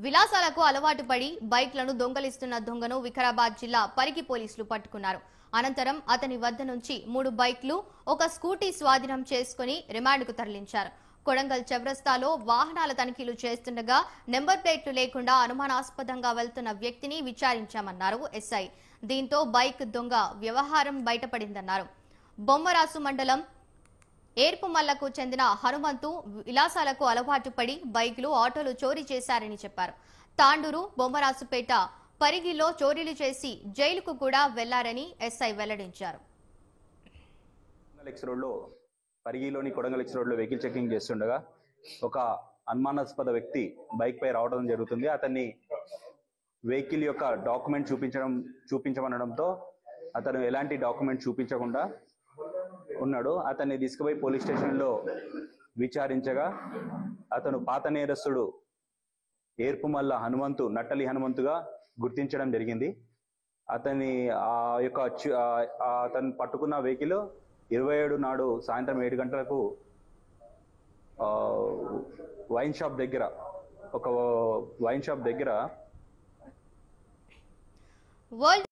విలాసాలకు అలవాటు పడి బైక్లను దొంగలిస్తున్న దొంగను వికారాబాద్ జిల్లా పరిగి పోలీసులు పట్టుకున్నారు. అనంతరం అతని వద్ద నుంచి 3 బైక్లు, ఒక స్కూటీ స్వాధీనం చేసుకుని రిమాండ్కు తరలించారు. కొడంగల్ చౌరస్తాలో వాహనాల తనిఖీలు చేస్తుండగా నెంబర్ ప్లేట్లు లేకుండా అనుమానాస్పదంగా వెళ్తున్న వ్యక్తిని విచారించామన్నారు ఎస్ఐ. దీంతో బైక్ దొంగ వ్యవహారం బయటపడిందన్నారు. బొమ్మరాసు మండలం ఏర్పుమల్లకు చెందిన హనుమంతు విలాసాలకు అలవాటు పడి బైకులు, ఆటోలు చోరీ చేశారని చెప్పారు. తాండూరు, బొమ్మరాసుపేట, పరిగిలో చోరీలు చేసి జైలుకు కూడా వెళ్లారని ఎస్ఐ వెల్లడించారు. పరిగిలోని కొడంగల్ ఎక్స్ రోడ్ లో వెహికల్ చెకింగ్ చేస్తుండగా ఒక అనుమానాస్పద వ్యక్తి బైక్ పై రావడం జరుగుతుంది. అతన్ని వెహికల్ యొక్క డాక్యుమెంట్ చూపించమనడంతో అతను ఎలాంటి డాక్యుమెంట్ చూపించకుండా ఉన్నాడు. అతన్ని తీసుకుపోయి పోలీస్ స్టేషన్ లో విచారించగా అతను పాత నేరస్తుడు ఏర్పుమల్ల హనుమంతు, నట్టలి హనుమంతుగా గుర్తించడం జరిగింది. అతను పట్టుకున్న వెహికల్ 27 నాడు సాయంత్రం 7 గంటలకు వైన్ షాప్ దగ్గర వరల్డ్